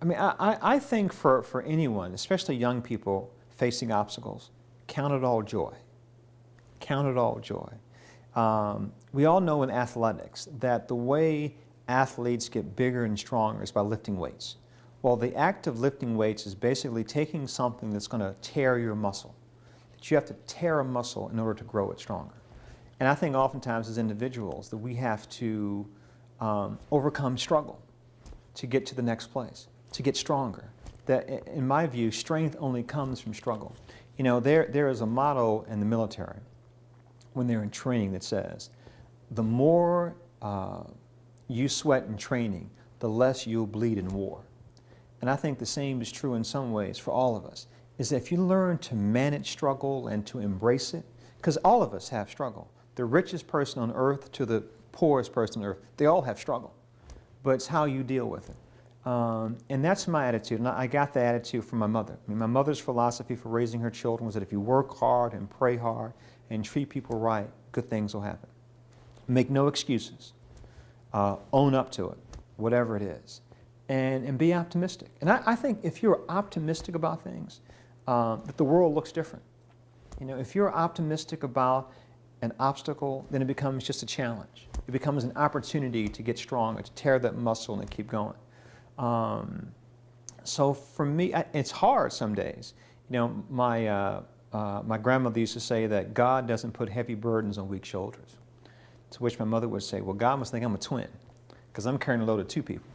I mean, I think for anyone, especially young people facing obstacles, count it all joy. Count it all joy. We all know in athletics that the way athletes get bigger and stronger is by lifting weights. Well, the act of lifting weights is basically taking something that's going to tear your muscle. That you have to tear a muscle in order to grow it stronger. And I think oftentimes as individuals that we have to overcome struggle to get to the next place, to get stronger. That, in my view, strength only comes from struggle. You know, there is a motto in the military when they're in training that says, the more you sweat in training, the less you'll bleed in war. And I think the same is true in some ways for all of us, is that if you learn to manage struggle and to embrace it, because all of us have struggle. The richest person on earth to the poorest person on earth, they all have struggle. But it's how you deal with it. And that's my attitude, and I got that attitude from my mother. I mean, my mother's philosophy for raising her children was that if you work hard and pray hard and treat people right, good things will happen. Make no excuses. Own up to it, whatever it is. And be optimistic. And I think if you're optimistic about things, that the world looks different. You know, if you're optimistic about an obstacle, then it becomes just a challenge. It becomes an opportunity to get stronger, to tear that muscle and keep going. So for me, it's hard some days. You know, my grandmother used to say that God doesn't put heavy burdens on weak shoulders. To which my mother would say, well, God must think I'm a twin, because I'm carrying a load of two people.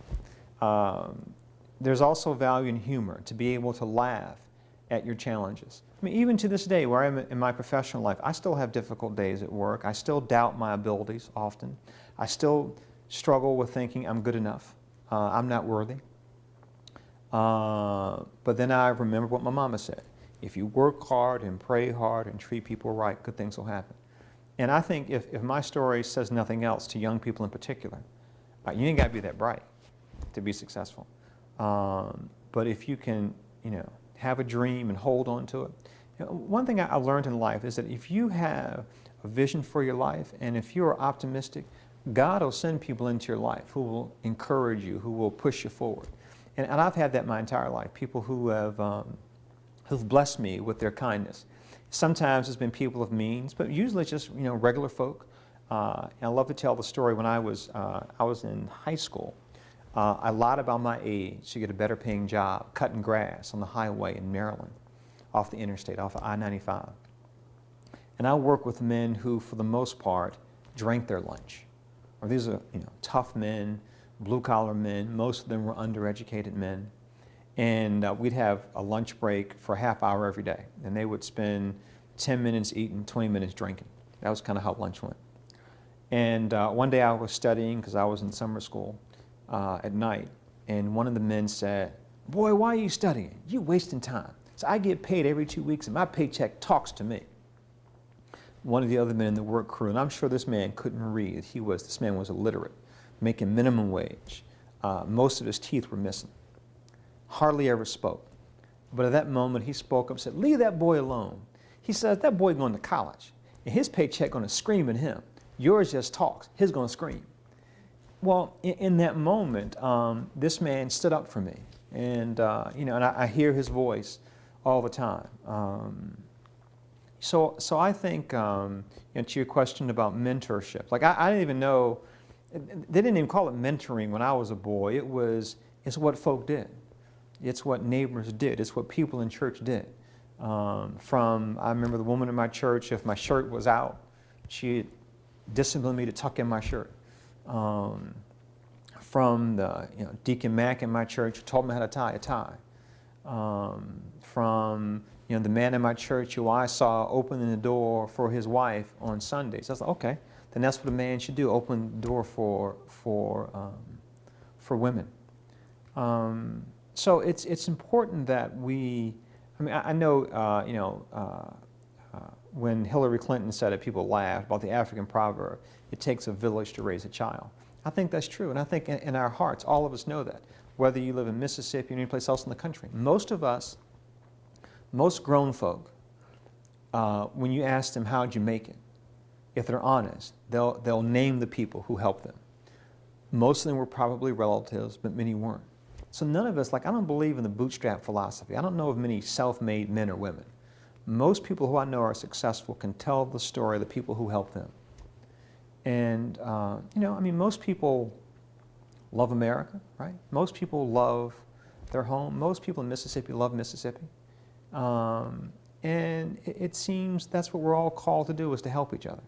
There's also value in humor, to be able to laugh at your challenges. I mean, even to this day, where I am in my professional life, I still have difficult days at work. I still doubt my abilities often. I still struggle with thinking I'm good enough. I'm not worthy. But then I remember what my mama said. If you work hard and pray hard and treat people right, good things will happen. And I think if my story says nothing else to young people in particular, you ain't got to be that bright to be successful. But if you can, you know, have a dream and hold on to it. You know, one thing I learned in life is that if you have a vision for your life and if you're optimistic, God will send people into your life who will encourage you, who will push you forward. And I've had that my entire life, people who have who've blessed me with their kindness. Sometimes it's been people of means, but usually it's just, you know, regular folk. And I love to tell the story when I was in high school. I lied about my age to get a better paying job, cutting grass on the highway in Maryland, off the interstate, off of I-95. And I worked with men who, for the most part, drank their lunch. Or these are, you know, tough men, blue-collar men. Most of them were undereducated men. And we'd have a lunch break for a half hour every day. And they would spend 10 minutes eating, 20 minutes drinking. That was kind of how lunch went. And one day I was studying, because I was in summer school, at night, and one of the men said, boy, why are you studying? You're wasting time. So I get paid every 2 weeks and my paycheck talks to me. One of the other men in the work crew, and I'm sure this man couldn't read, this man was illiterate, making minimum wage. Most of his teeth were missing. Hardly ever spoke. But at that moment he spoke up and said, leave that boy alone. He says, that boy going to college, and his paycheck going to scream at him. Yours just talks, his going to scream. Well, in that moment, this man stood up for me, and you know, and I hear his voice all the time. So I think, you know, to your question about mentorship, like I didn't even know, they didn't even call it mentoring when I was a boy. It's what folk did. It's what neighbors did. It's what people in church did. I remember the woman in my church, if my shirt was out, she'd discipline me to tuck in my shirt. From the, you know, Deacon Mack in my church who taught me how to tie a tie. From, you know, the man in my church who I saw opening the door for his wife on Sundays. I was like, okay, then that's what a man should do, open the door for women. So it's important that we, I mean, I know, you know, when Hillary Clinton said it, people laughed about the African proverb, it takes a village to raise a child. I think that's true, and I think in our hearts, all of us know that. Whether you live in Mississippi or any place else in the country, most of us, most grown folk, when you ask them, how'd you make it? If they're honest, they'll name the people who helped them. Most of them were probably relatives, but many weren't. So none of us, like, I don't believe in the bootstrap philosophy. I don't know of many self-made men or women. Most people who I know are successful can tell the story of the people who helped them. And, you know, I mean, most people love America, right? Most people love their home. Most people in Mississippi love Mississippi. And it seems that's what we're all called to do, is to help each other.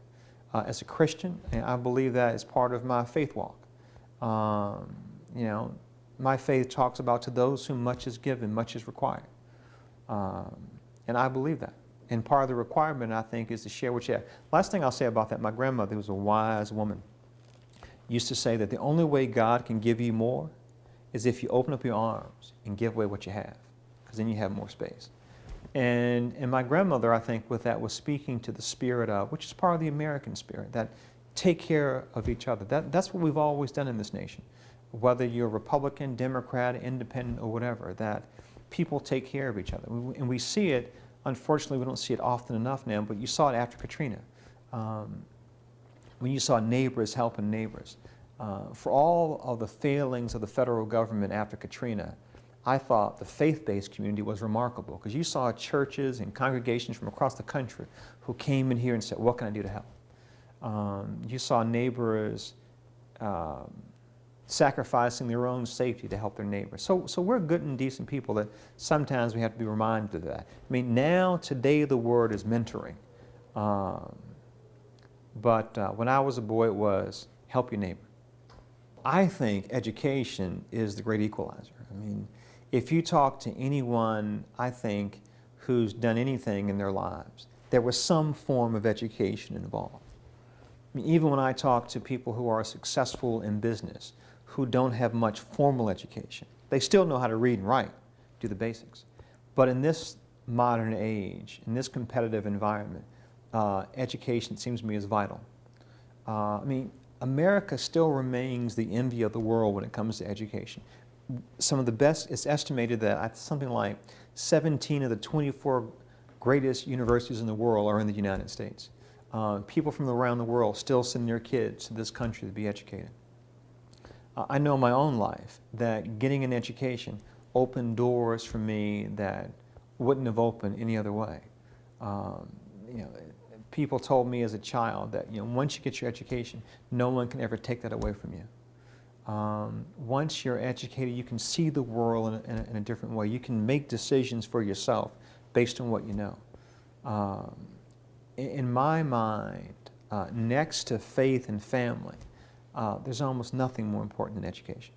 As a Christian, and I believe that is part of my faith walk. You know, my faith talks about, to those whom much is given, much is required. And I believe that. And part of the requirement, I think, is to share what you have. Last thing I'll say about that, my grandmother, who was a wise woman, used to say that the only way God can give you more is if you open up your arms and give away what you have, because then you have more space. And my grandmother, I think, with that, was speaking to the spirit of, which is part of the American spirit, that take care of each other. That's what we've always done in this nation. Whether you're Republican, Democrat, Independent, or whatever, that people take care of each other. And we see it, unfortunately, we don't see it often enough now, but you saw it after Katrina. When you saw neighbors helping neighbors. For all of the failings of the federal government after Katrina, I thought the faith-based community was remarkable, because you saw churches and congregations from across the country who came in here and said, what can I do to help? You saw neighbors sacrificing their own safety to help their neighbors. So we're good and decent people that sometimes we have to be reminded of that. I mean, now, today, the word is mentoring. But when I was a boy, it was help your neighbor. I think education is the great equalizer. I mean, if you talk to anyone, I think, who's done anything in their lives, there was some form of education involved. I mean, even when I talk to people who are successful in business, who don't have much formal education, they still know how to read and write, do the basics. But in this modern age, in this competitive environment, education, it seems to me, is vital. I mean, America still remains the envy of the world when it comes to education. Some of the best, it's estimated that something like 17 of the 24 greatest universities in the world are in the United States. People from around the world still send their kids to this country to be educated. I know in my own life that getting an education opened doors for me that wouldn't have opened any other way. You know, people told me as a child that, you know, once you get your education, no one can ever take that away from you. Once you're educated, you can see the world in a different way. You can make decisions for yourself based on what you know. In my mind, next to faith and family, there's almost nothing more important than education.